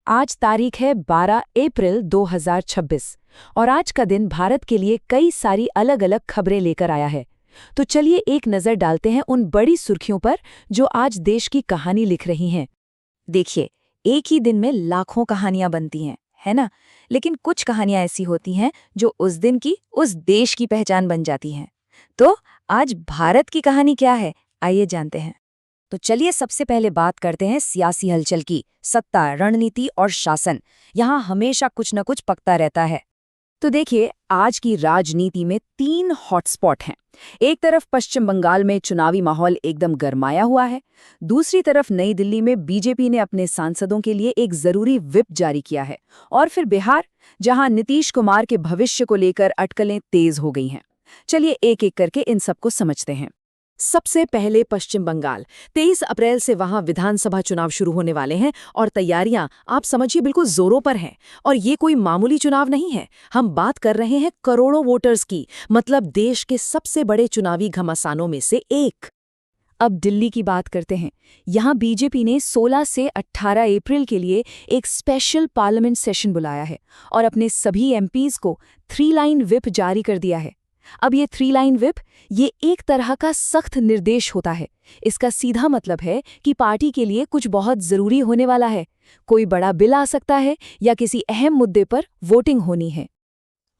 आज तारीख है 12 अप्रैल 2026 और आज का दिन भारत के लिए कई सारी अलग अलग खबरें लेकर आया है। तो चलिए एक नज़र डालते हैं उन बड़ी सुर्खियों पर जो आज देश की कहानी लिख रही हैं। देखिए, एक ही दिन में लाखों कहानियां बनती हैं, है ना? लेकिन कुछ कहानियां ऐसी होती हैं जो उस दिन की, उस देश की पहचान बन जाती हैं। तो आज भारत की कहानी क्या है, आइए जानते हैं। तो चलिए सबसे पहले बात करते हैं सियासी हलचल की। सत्ता, रणनीति और शासन, यहाँ हमेशा कुछ न कुछ पकता रहता है। तो देखिए, आज की राजनीति में 3 हॉटस्पॉट हैं। एक तरफ पश्चिम बंगाल में चुनावी माहौल एकदम गरमाया हुआ है। दूसरी तरफ नई दिल्ली में बीजेपी ने अपने सांसदों के लिए एक जरूरी व्हिप जारी किया है। और फिर बिहार, जहां नीतीश कुमार के भविष्य को लेकर अटकलें तेज हो गई हैं। चलिए एक एक करके इन सबको समझते हैं। सबसे पहले पश्चिम बंगाल। 23 अप्रैल से वहां विधानसभा चुनाव शुरू होने वाले हैं और तैयारियां आप समझिए बिल्कुल जोरों पर हैं। और ये कोई मामूली चुनाव नहीं है, हम बात कर रहे हैं करोड़ों वोटर्स की, मतलब देश के सबसे बड़े चुनावी घमासानों में से एक। अब दिल्ली की बात करते हैं। यहां बीजेपी ने 16 से 18 अप्रैल के लिए एक स्पेशल पार्लियामेंट सेशन बुलाया है और अपने सभी एमपीज को 3 लाइन व्हिप जारी कर दिया है। अब ये 3 लाइन व्हिप, ये एक तरह का सख्त निर्देश होता है। इसका सीधा मतलब है कि पार्टी के लिए कुछ बहुत जरूरी होने वाला है, कोई बड़ा बिल आ सकता है या किसी अहम मुद्दे पर वोटिंग होनी है।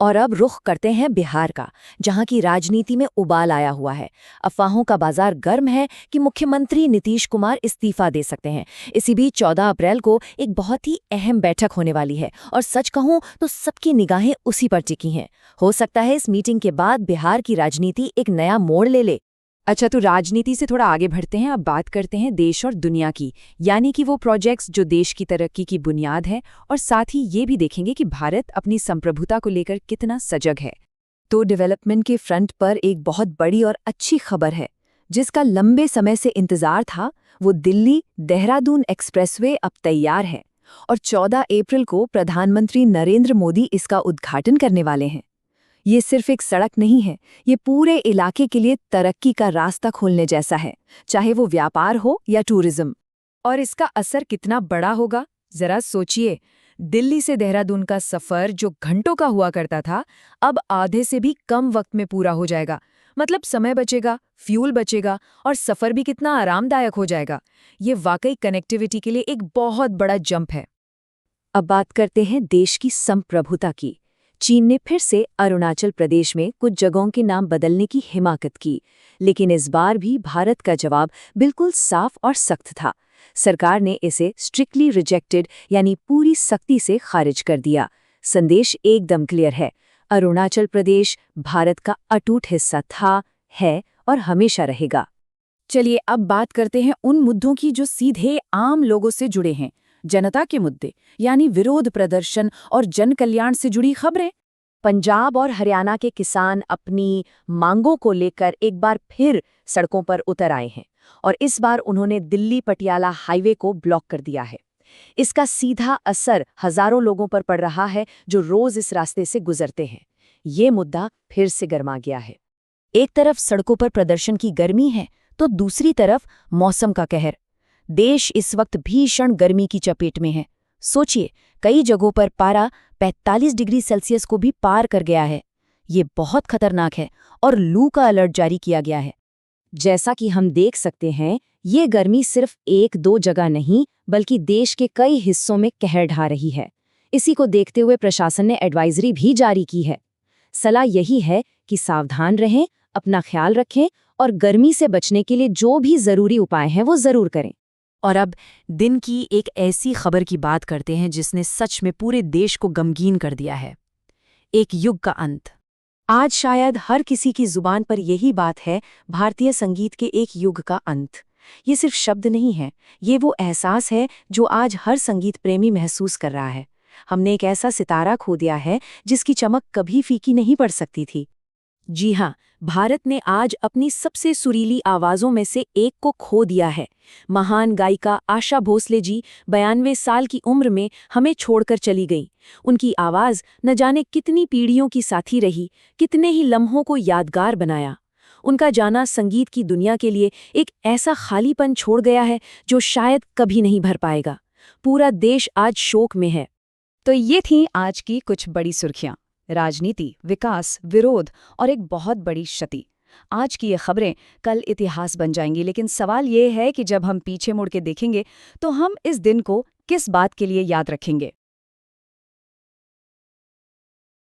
और अब रुख करते हैं बिहार का, जहां की राजनीति में उबाल आया हुआ है। अफवाहों का बाजार गर्म है कि मुख्यमंत्री नीतीश कुमार इस्तीफा दे सकते हैं। इसी बीच 14 अप्रैल को एक बहुत ही अहम बैठक होने वाली है और सच कहूं तो सबकी निगाहें उसी पर टिकी हैं। हो सकता है इस मीटिंग के बाद बिहार की राजनीति एक नया मोड़ ले ले। अच्छा, तो राजनीति से थोड़ा आगे बढ़ते हैं। अब बात करते हैं देश और दुनिया की, यानी कि वो प्रोजेक्ट्स जो देश की तरक्की की बुनियाद है, और साथ ही ये भी देखेंगे कि भारत अपनी संप्रभुता को लेकर कितना सजग है। तो डेवलपमेंट के फ्रंट पर एक बहुत बड़ी और अच्छी खबर है, जिसका लंबे समय से इंतजार था। वो दिल्ली देहरादून एक्सप्रेसवे अब तैयार है और 14 अप्रैल को प्रधानमंत्री नरेंद्र मोदी इसका उद्घाटन करने वाले हैं। ये सिर्फ एक सड़क नहीं है, ये पूरे इलाके के लिए तरक्की का रास्ता खोलने जैसा है, चाहे वो व्यापार हो या टूरिज्म। और इसका असर कितना बड़ा होगा, जरा सोचिए। दिल्ली से देहरादून का सफर जो घंटों का हुआ करता था, अब आधे से भी कम वक्त में पूरा हो जाएगा। मतलब समय बचेगा, फ्यूल बचेगा और सफर भी कितना आरामदायक हो जाएगा। ये वाकई कनेक्टिविटी के लिए एक बहुत बड़ा जंप है। अब बात करते हैं देश की संप्रभुता की। चीन ने फिर से अरुणाचल प्रदेश में कुछ जगहों के नाम बदलने की हिमाकत की, लेकिन इस बार भी भारत का जवाब बिल्कुल साफ और सख्त था। सरकार ने इसे स्ट्रिक्टली रिजेक्टेड, यानी पूरी सख्ती से खारिज कर दिया। संदेश एकदम क्लियर है, अरुणाचल प्रदेश भारत का अटूट हिस्सा था, है और हमेशा रहेगा। चलिए अब बात करते हैं उन मुद्दों की जो सीधे आम लोगों से जुड़े हैं। जनता के मुद्दे, यानी विरोध प्रदर्शन और जन कल्याण से जुड़ी खबरें। पंजाब और हरियाणा के किसान अपनी मांगों को लेकर एक बार फिर सड़कों पर उतर आए हैं और इस बार उन्होंने दिल्ली पटियाला हाईवे को ब्लॉक कर दिया है। इसका सीधा असर हजारों लोगों पर पड़ रहा है जो रोज इस रास्ते से गुजरते हैं। ये मुद्दा फिर से गर्मा गया है। एक तरफ सड़कों पर प्रदर्शन की गर्मी है, तो दूसरी तरफ मौसम का कहर। देश इस वक्त भीषण गर्मी की चपेट में है। सोचिए, कई जगहों पर पारा 45 डिग्री सेल्सियस को भी पार कर गया है। ये बहुत खतरनाक है और लू का अलर्ट जारी किया गया है। जैसा कि हम देख सकते हैं, ये गर्मी सिर्फ 1-2 जगह नहीं, बल्कि देश के कई हिस्सों में कहर ढा रही है। इसी को देखते हुए प्रशासन ने एडवाइजरी भी जारी की है। सलाह यही है कि सावधान रहें, अपना ख्याल रखें और गर्मी से बचने के लिए जो भी जरूरी उपाय हैं वो जरूर करें। और अब दिन की एक ऐसी खबर की बात करते हैं जिसने सच में पूरे देश को गमगीन कर दिया है। एक युग का अंत। आज शायद हर किसी की जुबान पर यही बात है, भारतीय संगीत के एक युग का अंत। ये सिर्फ शब्द नहीं है, ये वो एहसास है जो आज हर संगीत प्रेमी महसूस कर रहा है। हमने एक ऐसा सितारा खो दिया है जिसकी चमक कभी फीकी नहीं पड़ सकती थी। जी हाँ, भारत ने आज अपनी सबसे सुरीली आवाज़ों में से एक को खो दिया है। महान गायिका आशा भोसले जी 92 साल की उम्र में हमें छोड़कर चली गईं। उनकी आवाज़ न जाने कितनी पीढ़ियों की साथी रही, कितने ही लम्हों को यादगार बनाया। उनका जाना संगीत की दुनिया के लिए एक ऐसा खालीपन छोड़ गया है जो शायद कभी नहीं भर पाएगा। पूरा देश आज शोक में है। तो ये थीं आज की कुछ बड़ी सुर्खियां। राजनीति, विकास, विरोध और एक बहुत बड़ी क्षति। आज की ये खबरें कल इतिहास बन जाएंगी, लेकिन सवाल ये है कि जब हम पीछे मुड़ के देखेंगे तो हम इस दिन को किस बात के लिए याद रखेंगे।